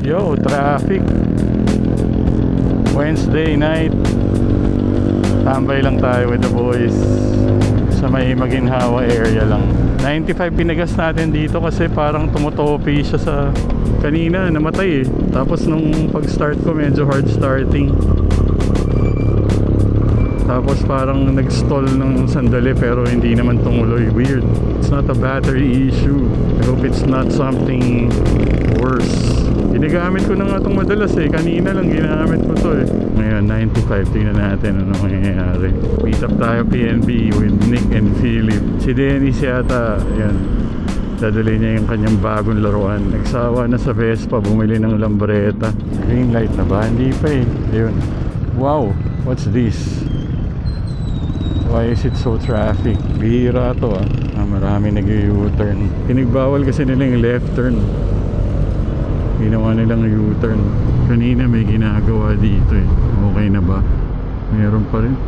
Yo, traffic. Wednesday night. Tambay lang tayo with the boys sa may Maginhawa area lang. 95 pinagas natin dito kasi parang tumutopi siya sa kanina, namatay eh. Tapos nung pag-start ko medyo hard starting. Tapos parang nag-stall ng sandali pero hindi naman tumuloy. Weird. It's not a battery issue. I hope it's not something worse. Ginagamit ko na nga itong madalas eh. Kanina lang ginamit ko to eh. Ngayon 95. Tingnan natin ano mangyayari. Meet up tayo PNB with Nick and Philip. Si Dennis yata, yan, dadali niya yung kanyang bagong laruan. Nagsawa na sa Vespa, bumili ng lambreta. Green light na ba? Hindi pa eh. Ayun. Wow, what's this? Why is it so traffic? Bihira to ah. Marami nag-U-turn. Pinagbawal kasi nila yung left turn. Ginawa nilang U-turn. Kanina may ginagawa dito eh. Okay na ba? Meron pa rin.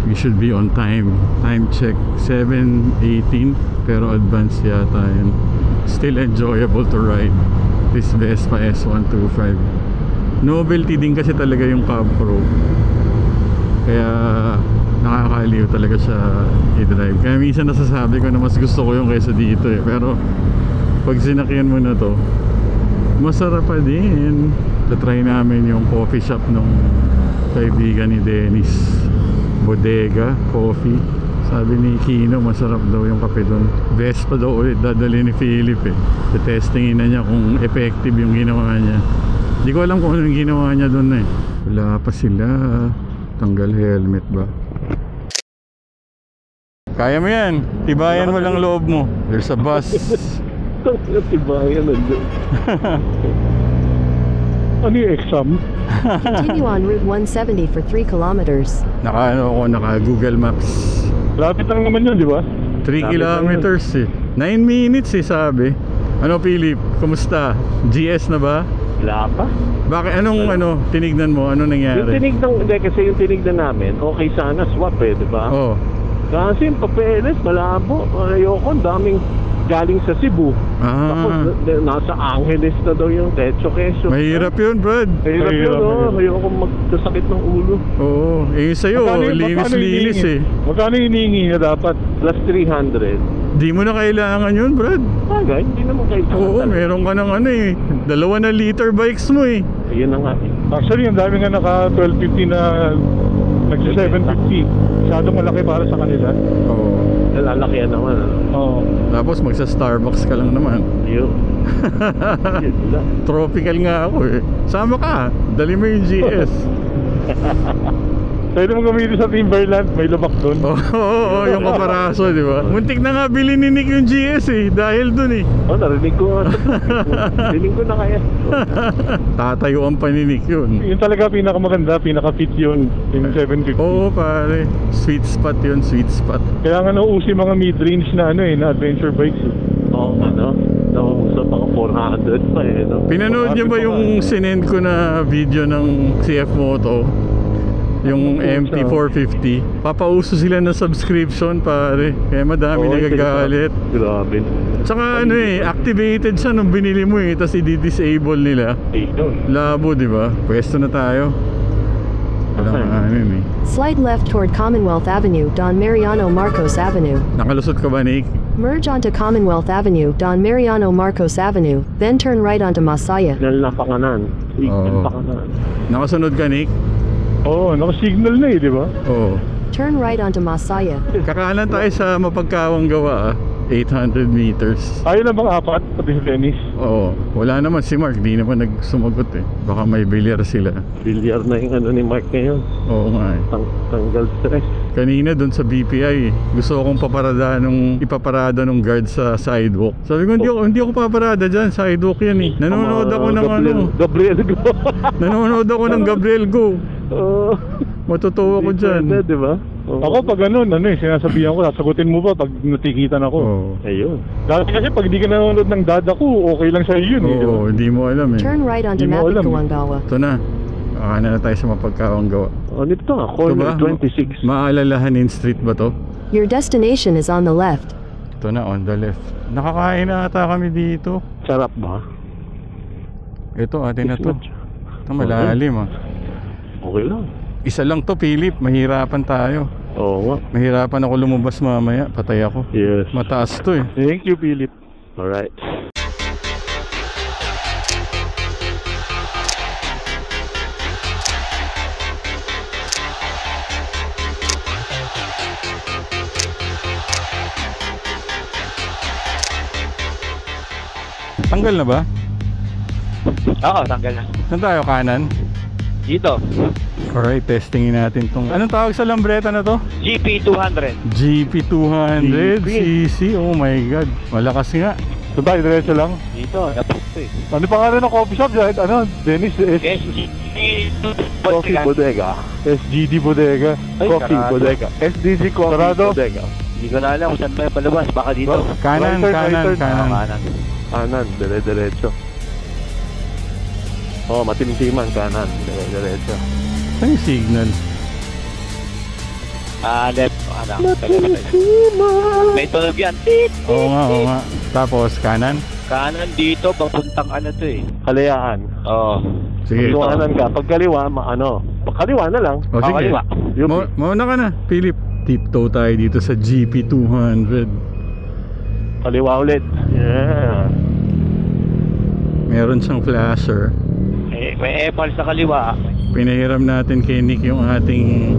We should be on time. Time check 7:18 pero advance yata yun. Still enjoyable to ride this Vespa S125. Novelty din kasi talaga yung Cab Pro. Kaya nakakaliw talaga siya i-drive. Kaya minsan nasasabi ko na mas gusto ko yung kaysa dito eh. Pero pag sinakyan mo na to, masarap pa din. Tatry namin yung coffee shop nung kaibigan ni Dennis, Bodega Coffee. Sabi ni Kino masarap daw yung kape doon. Vespa daw ulit dadali ni Philip eh. Testingin na niya kung effective yung ginawa niya. Hindi ko alam kung ano yung ginawa niya doon eh. Wala pa sila. Tanggal helmet ba? Kaya mo yan. Tibayan mo lang loob mo. There's a bus. Tibayan nandun. Ano yung exam? Continue on Route 170 for 3 kilometers. Naka Google Maps. Lapit lang naman yun, di ba? 3 kilometers eh. 9 minutes eh sabi. Ano Philip? Kumusta? GS na ba? Wala pa. Bakit? Anong tinignan mo? Ano nangyari? Yung tinignan, hindi kasi yung tinignan namin, okay sana swap eh, di ba? Oo. Kasi yung papeles, malabo. Ayoko, daming galing sa Cebu. Tapos nasa Angeles na daw yung Techo Quezon. Mahirap yun, Brad. Mahirap yun, oh. Ayoko magkasakit ng ulo. Oo. Eh sa'yo, linis-linis eh. Magkano hinihingi na dapat? Plus 300. Di mo na kailangan yun, Brad. Bagay, hindi naman kailangan. Oo, meron ka ng ano eh. 2 na liter bikes mo eh. Ayun na nga eh. Actually, ang dami nga naka 1250 na nag-750. Masyadong malaki para sa kanila. Oo. Nalalakihan naman. Oo. Tapos magsa Starbucks ka lang naman. Ayun. Tropical nga ako eh. Sama ka, dali mo yung GS. Pwede mo gamitin sa Timberland, may lubak doon. Oo, yung kaparaso, di ba? Muntik na nga bilhin ni Nick yung GS eh, dahil dun eh. Oh, narinig ko nga. Narinig ko na kaya. Tatayuan pa ni Nick yun. Yun talaga pinakamaganda, pinaka-fit yun. Yung 750. Oo pare, sweet spot yun, sweet spot. Kaya nga nauusi mga mid-range na ano eh, na adventure bikes eh. Oo, ano? Nausap ako 400 pa eh. No? Pinanood niyo ba yung sinend ko na video ng CF Moto? Yung MT450. Papauso sila ng subscription pare. Kaya madami nagagalit. Grabe. Tsaka ano eh, activated siya nung binili mo eh, tapos i-disable nila. Ayun. Labo, di ba? Pwesto na tayo. Walang ano eh. Slide left toward Commonwealth Avenue, Don Mariano Marcos Avenue. Nakalusot ka ba, Nick? Merge onto Commonwealth Avenue, Don Mariano Marcos Avenue, then turn right onto Masaya. Signal na pakanan. Signal Oo. pakanan. Nakasunod ka, Nick? Oo, naka-signal na eh, di ba? Oo. Turn right onto Masaya. Kakanan tayo sa mapagkawang gawa 800 meters. Ayaw na bang apat, pati si Dennis? Oo. Wala naman si Mark, di naman nagsumagot eh. Baka may bilyar sila. Bilyar na yung ano ni Mark ngayon. Oo nga eh. Tanggal stress. Kanina doon sa BPI, gusto akong ipaparada nung guard sa sidewalk. Sabi ko, hindi ako paparada dyan, sidewalk yan eh. Nanonood ako ng Gabriel Go. Nanonood ako ng Gabriel Go. Matutuwa ko dyan. Pwede, di ba? Ako pag ano eh, sinasabihan ko, sasagutin mo ba pag natikitan ako? Oo. Ayun. Dati kasi pag di ka nanonood ng dada ko, okay lang sa'yo yun eh. Oo, hindi mo alam eh. Turn right onto Di mo alam. Mapigkawangawa. Ito na. Akanan na tayo sa mapagkawang gawa. Ano ito nga? Corner 26. Maalalahanin street ba to? Your destination is on the left. Ito na, on the left. Nakakain na ata kami dito. Sarap ba? Ito, atin na to. Ito, malalim ah. Okay lang. Isa lang to, Philip. Mahirapan tayo. Oo nga. Mahirapan ako lumabas mamaya. Patay ako. Yes. Mataas to eh. Thank you, Philip. Alright. Tanggal na ba? Oo, tanggal na. Saan tayo, kanan? Dito, Alright, testingin natin tong... Anong tawag sa lambreta na to? GP200. GP200 cc. Oh my god. Malakas nga. So tayo, diretso lang. Dito, napusto eh. Ano pangalan ng coffee shop dyan? Ano? Dennis Coffee Bodega. SGD Bodega. Ay, Coffee sarado. Bodega. SDC Coffee Sarado. Bodega. Hindi ko na alam kung saan tayo palabas. Baka dito. Kanan, Right turn, kanan, right turn. kanan. Kanan. Kanan, dire-diretso. Oh, matimtiman, kanan, dire-diretso. Saan yung signal? Left. May tunog yan. Tit! Oo nga, oo nga. Tapos, kanan? Kanan dito, papuntang ano to eh. Kalayaan. Oo. Sige. Kanan ka. Pag kaliwa, kaliwa na lang. O sige. kaliwa. Mauna ka na, Philip. Tiptoe tayo dito sa GP200. Kaliwa ulit. Yeah. Meron siyang flasher. May epal sa kaliwa. Pinahiram natin kay Nick yung ating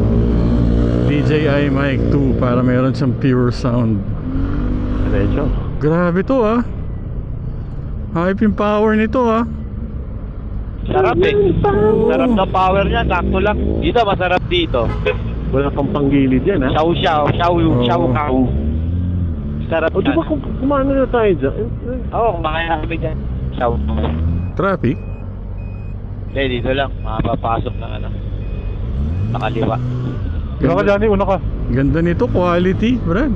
DJI Mic 2 para meron siyang pure sound. Diretso. Grabe to ah. Hype yung power nito ah. Sarap eh. Sarap na power niya. Sakto lang. Dito, masarap dito. Wala pang panggilid yan, ha? Shaw. Sarap O, di ba kumano na tayo dyan? Oo, kumakain kami dyan. Shaw. Traffic? Hindi, dito lang. Makapapasok ng ano. Nakaliwa. Una ka dyan, una ka. Ganda nito, quality, Brad.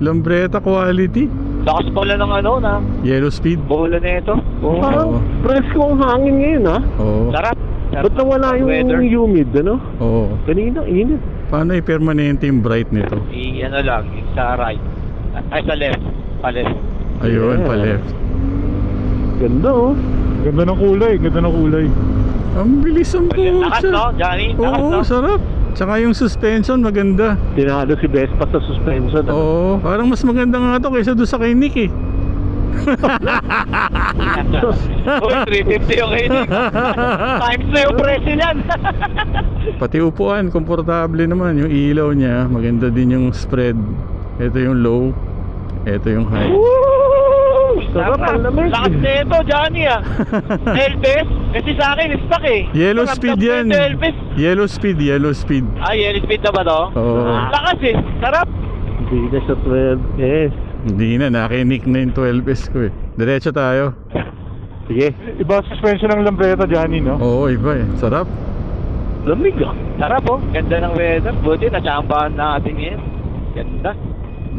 Lambreta quality. Lakas pala ng ano na. Yellow speed. Bola na ito. Oo. Parang presko ang hangin ngayon, ha? Oo. Sarap. Ba't nawala yung Weather. humid, ano? Oo. Kanina, init. Paano i-permanente yung bright nito? Ano lang, yung sa right. Ay, sa left. Pa-left. Ayun, Yeah. pa left. Ganda, oh. Ganda ng kulay, ganda ng kulay. Ang bilis ang Lakas, no, pusa. Johnny? Lakas, Oo, no? sarap. Tsaka yung suspension maganda. Tinalo si Vespa sa suspension. Oo, parang mas maganda nga to kaysa doon sa kay Nick eh. Uy, 350 yung hinig. Times na yung presyo niyan. Pati upuan, komportable naman. Yung ilaw niya, maganda din yung spread. Ito yung low, ito yung high. Sarap ang lamig. Lakas na ito, Johnny ah. Elvis? Kasi sa akin, stuck eh. Yellow Sarap speed na yan. ito, Elvis. Yellow speed, yellow speed. Yellow speed na ba to? Oo. Lakas eh. Sarap. Hindi na siya 12. Yes. Hindi na, nakinik na yung 12S ko eh. Diretso tayo. Sige. Iba suspension ng lambreta dyan, no? Oo, iba eh. Sarap. Lamig, ah. Sarap oh. Ganda ng weather. Buti, natsambahan natin yan. Ganda.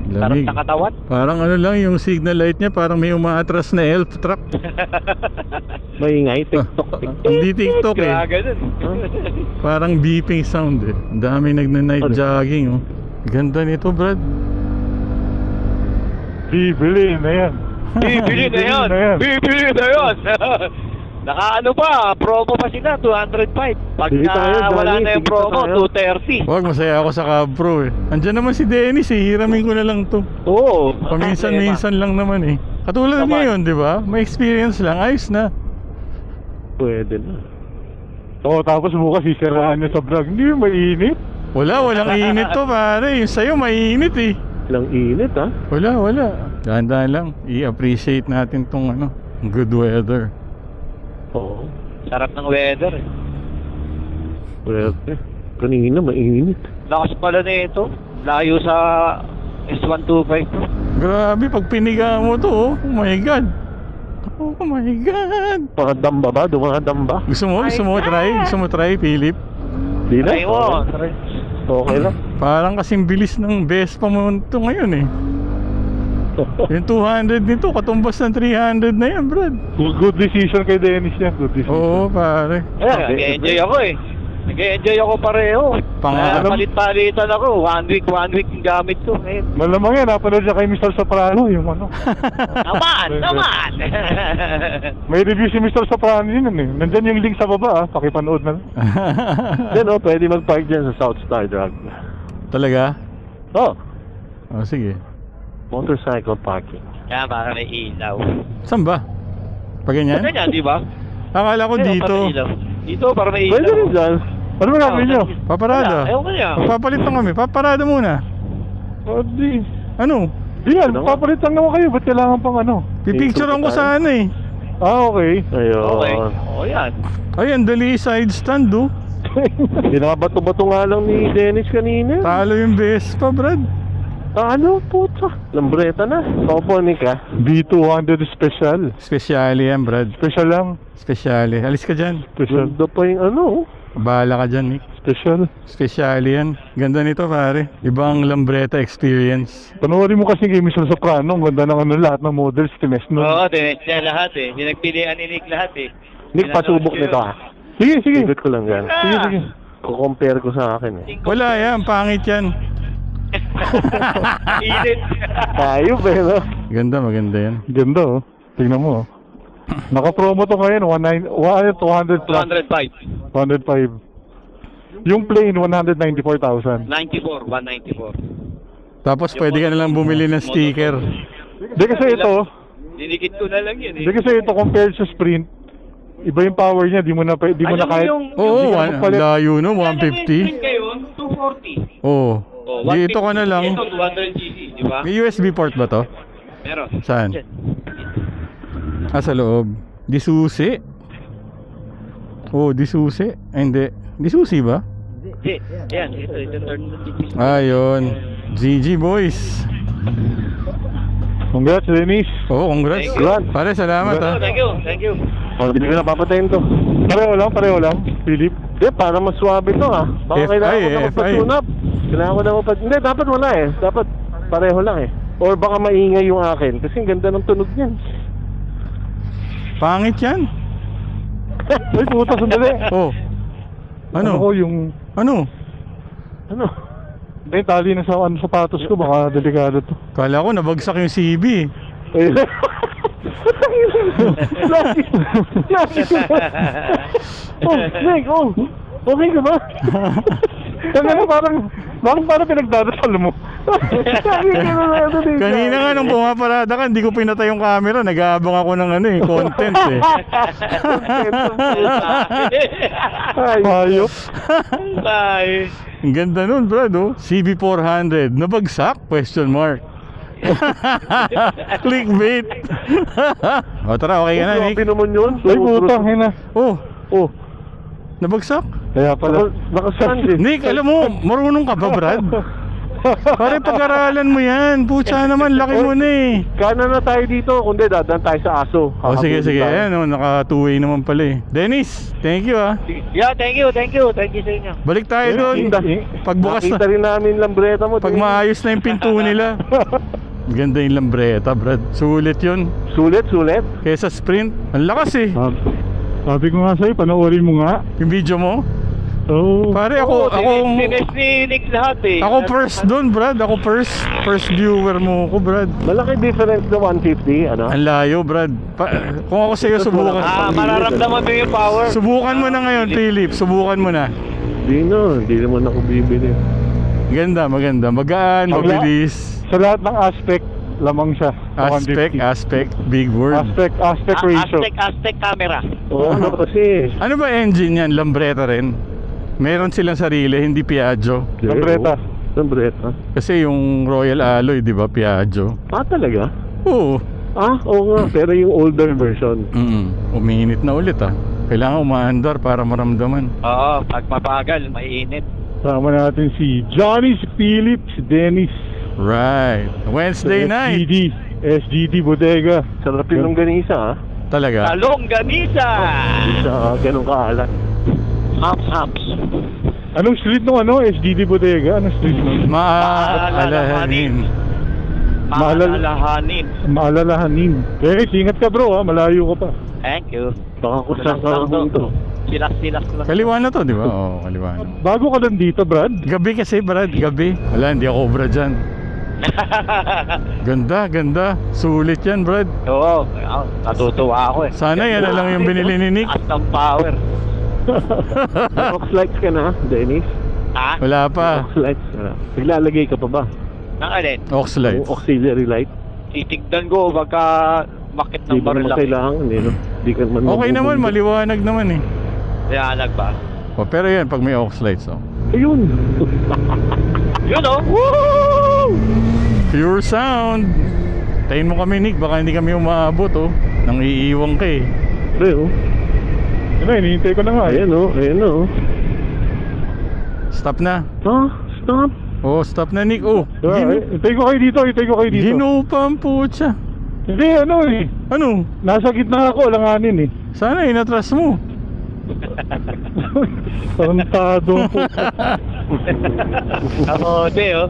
Sarap Lamig. na katawan. Parang ano lang, yung signal light niya, parang may umaatras na elf truck. Maingay. TikTok. Hindi TikTok eh. Kaya ganun. Parang beeping sound eh. Ang dami nagna-night jogging oh. Ganda nito, Brad. Bibili na yan. Bibili na yun. Bibili na yun. Naka ano pa, promo pa sila, 205. Pag Bili tayo, wala Johnny. na yung Sige promo, tayo. 230. Wag, masaya ako sa Cabro eh. Andiyan naman si Dennis eh. Hiramin ko na lang to. Oo. Paminsan-minsan lang naman eh. Katulad Naman. ngayon, di ba? May experience lang. Ayos na. Pwede na. Oo, tapos bukas sisiraan niya sa vlog. Hindi, mainit. Walang init to pare. Yung sa'yo mainit eh. Lang init, ha? Wala. Dahan-dahan lang. I-appreciate natin tong ano, good weather. Oo. Sarap ng weather eh. Pwede. Kanina, mainit. Lakas pala na ito. Layo sa S125. Grabe, pag piniga mo to, oh my God. Oh my God. Mga damba ba? Dumadam ba? Gusto mo try? Gusto mo try, Philip? Di na? Ay mo. Okay lang. Parang kasing bilis ng Vespa mo ito ngayon eh. Yung 200 nito, katumbas ng 300 na yan, Brad. Good decision kay Dennis yan. Good decision. Oo, pare. Nag-enjoy ako eh. Nag-enjoy ako pareho. Pangarap. Palit-palitan ako. One week yung gamit ko. Ngayon. Malamang yan, napanood siya kay Mr. Soprano, yung ano. Naman! May review si Mr. Soprano yun eh. Nandyan yung link sa baba pakipanood na. Yan o, pwede mag-park dyan sa South Star Drive. Talaga? Oh, Oh, sige. motorcycle parking. Kaya para may ilaw. Saan ba? Pag ganyan? Ganyan, di ba? Akala ko Ayun, dito. para may ilaw. Dito, para may ilaw. Pwede rin dyan. Ano ba gagawin nyo? Paparada. Wala, ewan ko niya. Papalit na kami. Paparada muna. O di. Ano? Di yan, Ano? papalitan naman kayo. Ba't kailangan pang ano? Pipicturean ko sana eh. Okay. Ayun. Okay. O, yan. Ay, ang dali side stand oh. Binabato-bato nga lang ni Dennis kanina. Talo yung Vespa, Brad. Ano, puta. Lambreta na. Pauponik ka. B200 special. Specially yan, Brad. Special lang. Specially. Alis ka dyan. Special. Ganda pa yung ano. Bahala ka dyan, Nick. Special. Specially yan. Ganda nito, pare. Ibang Lambretta experience. Panoorin mo kasi kay Mr. Soprano. Ang ganda ng ano, lahat ng models. Tines nun. Oo, tinest niya lahat eh. Pinagpilian ni Nick lahat eh. Nick, pasubok nito ah. Sige, sige. Ikot ko lang yan. Sige, sige. Kukompare ko sa akin eh. Wala yan. Pangit yan. Init. Ayop eh, no? Ganda, maganda yan. Ganda oh. Tingnan mo oh. Naka-promo to ngayon. 200 plus. 205. 105. Yung plain, 194,000. 94. 194. Tapos pwede ka nalang bumili ng sticker. Di kasi ito, Dinikit ko na lang yun eh. di kasi ito compared sa Sprint, iba yung power niya, di mo na Alam mo kahit yung... Oo, Hindi ka magpalit. layo no, Alam mo yung 150. sprint ngayon, 240. Oo. Oh, Di ito ka na lang. Ito, 200cc, di ba? May USB port ba to? Meron. Saan? Ah, sa loob. Di susi? Oh, di susi? Ay, hindi. Di susi ba? Hindi. Yan, ito, third cc. Ayun. GG boys. Congrats, Dennis. Oh, congrats. Thank you. Pare, salamat Oh, ha. thank you, thank you. Oh, hindi ko na papatayin to. Pareho lang, Philip. Hindi, para mas swabe to ah. Baka FI kailangan ko na eh, magpa-tune up. Kailangan ko na Hindi, dapat wala eh. Dapat pareho lang eh. Or baka maingay yung akin. Kasi ang ganda ng tunog niyan. Pangit yan. Ay, puta, sandali. Oh. Ano? Ako yung... Ano? Ano? Ay, tali na sa sapatos ko, baka delikado to. Kala ko nabagsak yung CB. Eh. Oh, Nick, oh. Okay ka ba? Parang pinagdadasal mo. Kanina nga nung pumaparada ka, hindi ko pinatay yung camera. Nag-aabang ako ng ano eh, content eh. Hayop. Bye. Ang ganda nun, Brad, oh. CB400, nabagsak? Question mark. Clickbait. O tara, okay ka na, Nick. Grabe naman yun. Ay, putang ina. Oh, Oh, nabagsak? Kaya pala. nakasand eh. Nick, alam mo, marunong ka ba, Brad? Pare, pag-aralan mo yan. Pucha naman, laki mo na eh. Kanan na tayo dito, kundi dadaan tayo sa aso. Oh, sige, Hahabulin sige. tayo. Ayan, oh, naka-two-way naman pala eh. Dennis, thank you ah. Yeah, thank you sa inyo. Balik tayo doon. Pagbukas Nakita na. rin namin lambreta mo. Pag din. maayos na yung pinto nila. Ganda yung Lambretta, Brad. Sulit yun. Sulit. Kesa Sprint. Ang lakas eh. Sabi ko nga sa'yo, panoorin mo nga. Yung video mo. Oo. Pare, ako Tinest ni Nick lahat eh. ako first doon, Brad. Ako first viewer mo ko, Brad. Malaki difference na 150, ano? Ang layo, Brad. Kung ako sa'yo, subukan. Mararamdaman mo yung power. Subukan mo na ngayon, Philip. Subukan mo na. Hindi naman ako bibili. Ganda, maganda. Magaan, mabilis. Sa lahat ng aspect, lamang siya. sa 150. Aspect, big word. Aspect ratio. Aztec camera. Oo, ano kasi. Ano ba engine yan? Lambretta rin? Meron silang sarili, hindi Piaggio. Lambretta. Lambretta. Kasi yung Royal Alloy, di ba, Piaggio? Ah, talaga? Oo. Oo nga. Pero yung older version. Umiinit na ulit ah. Kailangan umaandar para maramdaman. Oo, pag mabagal, mainit. Sama natin si Johnny, si Philip, si Dennis. Right. Wednesday night. SGD Bodega. Sarapin ng ganisa, ah. Talaga. Talong ganisa! Ganun kaalat. Haps. Anong street nung SGD Bodega? Anong street nung? Maalalahanin. Maalalahanin. Ingat ka bro, malayo ka pa. Thank you. Baka kung saan ka to. Silas-silas lang. Kaliwa na to, di ba? Oo, kaliwa na. Bago ka lang dito, Brad. Gabi kasi, Brad, gabi. Wala, hindi ako obra dyan. Ganda, ganda. Sulit yan, Brad. Oo, natutuwa ako eh. Sana yan na lang yung binili ni Nick. Taas ng power. Ox lights ka na, Dennis? Ha? Wala pa. Ox lights. Naglalagay ka pa ba? Nang alin? Ox lights. Auxiliary light? Titignan ko pagka makit ng Di ba baril naman lang. kailangan, no? Di ka naman Okay naman, mabubulog. maliwanag naman eh. Kaya nagba. Oh, pero yan, pag may ox lights, oh. Ayun! Yun oh! Woo! Pure sound. Tayin mo kami, Nick, baka hindi kami umaabot, oh. Nang iiwang ka eh. Pre, oh. Ano, hinihintay ko na nga. Ayan, oh. Ayan, oh. Stop na. Ah, stop! Oh, stop na, Nick. Oh, Hintay ko kayo dito, hintay ko kayo dito. ginupa ang putya. Hindi, ano eh. Ano? Nasa gitna ako, alanganin eh. Sana inatras mo. Tarantado po. Kamote oh.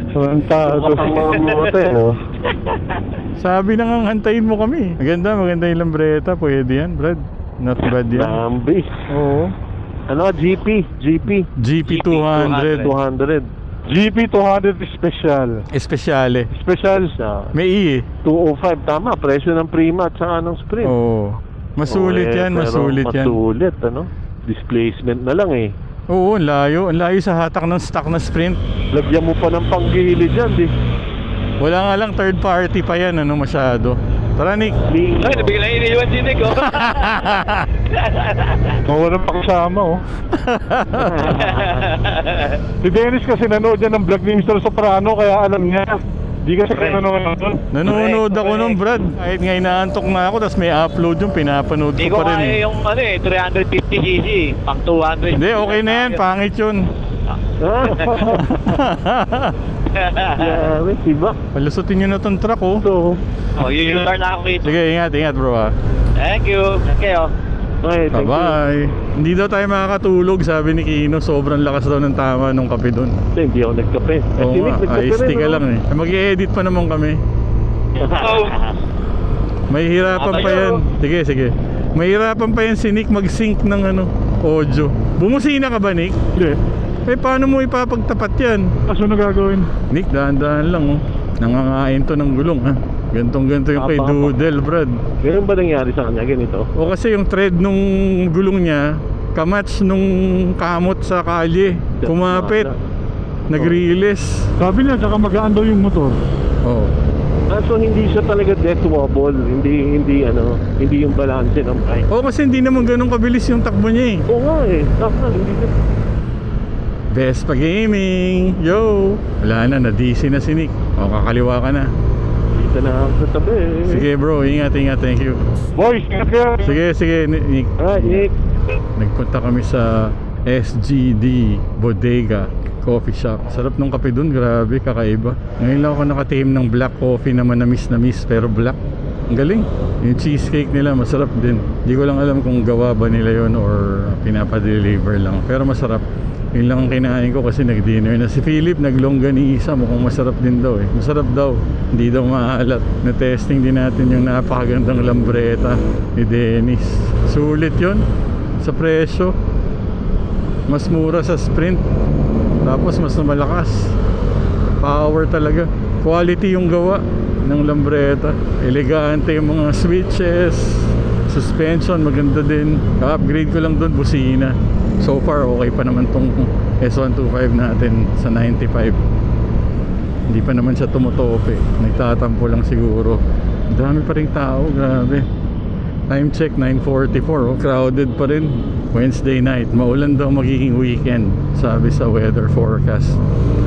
Tarantado. Mamote, no? Sabi na nga, hantayin mo kami. Maganda, maganda yung lambreta. Pwede yan, Brad. Not bad yan. Lambi. Oo. Ano, GP? GP200. 200. GP200 special. Espesyale. Special sa May I eh. 205. Tama, presyo ng Prima at saka ng Sprint. Oo. Masulit yan, pero masulit yan. Masulit, ano? Displacement na lang eh. Oo, ang layo. Ang layo sa hatak ng stock na Sprint. Lagyan mo pa ng panggilid dyan, di. Wala nga lang third party pa yan, ano, masyado. Tara, Nick. Ling. Ay, nabigla iniwan si Nick oh. Mawalan pa kasama oh. Si Dennis kasi nanood yan ng vlog ni Mr. Soprano, kaya alam niya. Di kasi kayo nanonood nun. Nanonood Correct, ako correct. nung Brad. Kahit nga inaantok na ako, tapos may upload yung pinapanood Hindi ko ko pa rin. kaya Eh. yung ano eh, 350cc, pang 200. Hindi, okay na yan. Pangit yun. Grabe, diba? Palusutin nyo na tong truck, oh. So, Oh, yun na ako rito. Sige, ingat, ingat bro, ah. Thank you. Okay oh. okay, thank you. Bye-bye. Hindi daw tayo makakatulog, sabi ni Kino. Sobrang lakas daw ng tama nung kape doon. Hindi ako nagkape. Oo Si Nick, nga, nagkape iced tea rin, ka no? lang eh. Mag-i-edit pa naman kami. Oh. May hirapan pa yan. Sige, sige. May hirapan pa yan si Nick mag-sync ng ano, audio. Bumusina ka ba, Nick? Hindi. Eh, paano mo ipapagtapat yan? Kaso na gagawin? Nick, dahan-dahan lang, oh. Nangangain to ng gulong, ha? Gantong-ganto yung kay Apa-apa. Doodle, Brad. Ganun ba nangyari sa kanya? Ganito? O kasi yung thread nung gulong niya, kamatch nung kamot sa kalye. Kumapit. Nag-release. Sabi niya, tsaka magaan daw yung motor. Oh. Ah, so hindi siya talaga death wobble. Hindi yung balanse ng bike. O kasi hindi naman ganun kabilis yung takbo niya eh. Oo nga eh. Tama, hindi siya. Vespa Gaming! Yo! Wala na, na-DC na si Nick. O, kakaliwa ka na. Dito na ako sa tabi. Sige bro, ingat, ingat, thank you. Boys, ingat kayo. Sige, sige, Nick. Ah, Nick. Nagpunta kami sa SGD Bodega Coffee Shop. Sarap nung kape dun, grabe, kakaiba. Ngayon lang ako nakatihim ng black coffee na manamis, pero black. Ang galing. Yung cheesecake nila masarap din. Hindi ko lang alam kung gawa ba nila yon or pinapa-deliver lang. Pero masarap. Yun lang ang kinain ko kasi nag-dinner na si Philip. Naglongganisa, mukhang masarap din daw eh. Masarap daw. Hindi daw maalat. Na-testing din natin yung napakagandang lambreta ni Dennis. Sulit yun. Sa presyo. Mas mura sa Sprint. Tapos mas malakas. Power talaga. Quality yung gawa ng lambreta. Elegante yung mga switches. Suspension maganda din. Ka-upgrade ko lang doon, busina. So far okay pa naman tong S125 natin sa 95. Hindi pa naman siya tumutope. Nagtatampo lang siguro. Dami pa rin tao, grabe. Time check 9:44, oh. Crowded pa rin. Wednesday night, maulan daw magiging weekend, sabi sa weather forecast.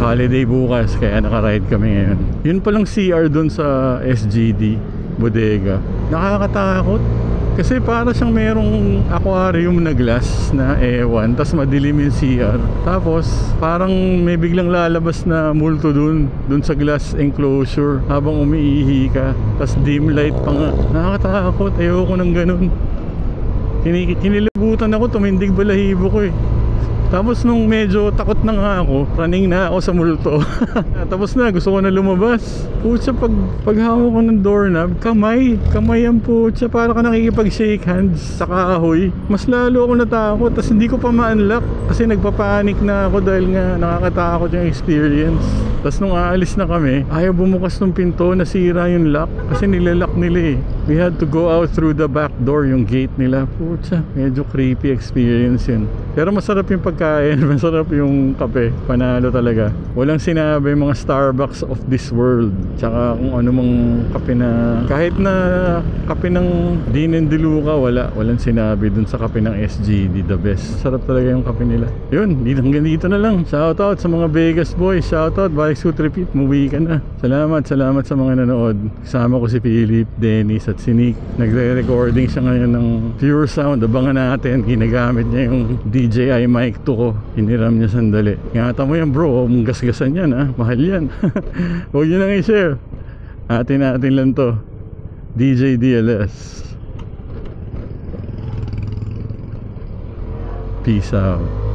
Holiday bukas, kaya nakaride kami ngayon. Yun palang CR dun sa SGD Bodega. Nakakatakot. Kasi para siyang merong aquarium na glass na ewan, tas madilim yung CR. Tapos parang may biglang lalabas na multo dun sa glass enclosure habang umiihi ka. Tas dim light pa nga. Nakakatakot, ayoko ng ganun. Kinilabutan ako, tumindig balahibo ko eh. Tapos nung medyo takot na nga ako, running na ako sa multo. Tapos na, gusto ko na lumabas. Putya, pag hawak ko ng doorknob, kamay yan putya, para ka nakikipag-shake hands sa kahoy. Mas lalo ako natakot, tapos hindi ko pa ma-unlock kasi nagpapanik na ako dahil nga nakakatakot yung experience. Tapos nung aalis na kami, ayaw bumukas ng pinto, nasira yung lock kasi nilalak nila eh. We had to go out through the back door, yung gate nila. Putya, medyo creepy experience yun. Pero masarap yung pagkain, masarap yung kape. Panalo talaga. Walang sinabi mga Starbucks of this world. Tsaka kung ano mang kape na, kahit na kape ng Dean and DeLuca, walang sinabi dun sa kape ng SGD, the best. Sarap talaga yung kape nila. Yun, hanggang dito na lang. Shoutout sa mga Vegas boys. Shoutout, balik suit repeat, muwi ka na. Salamat sa mga nanood. Kasama ko si Philip, Dennis at si Nick. Nagre-recording siya ngayon ng Pure Sound. Abangan natin, ginagamit niya yung DJI Mic 2 ko. Hiniram niya sandali. Ingatan mo yan bro, mong gasgasan yan ha, mahal yan. Huwag nyo nang i-share. Atin lang to. DJ DLS. Peace out.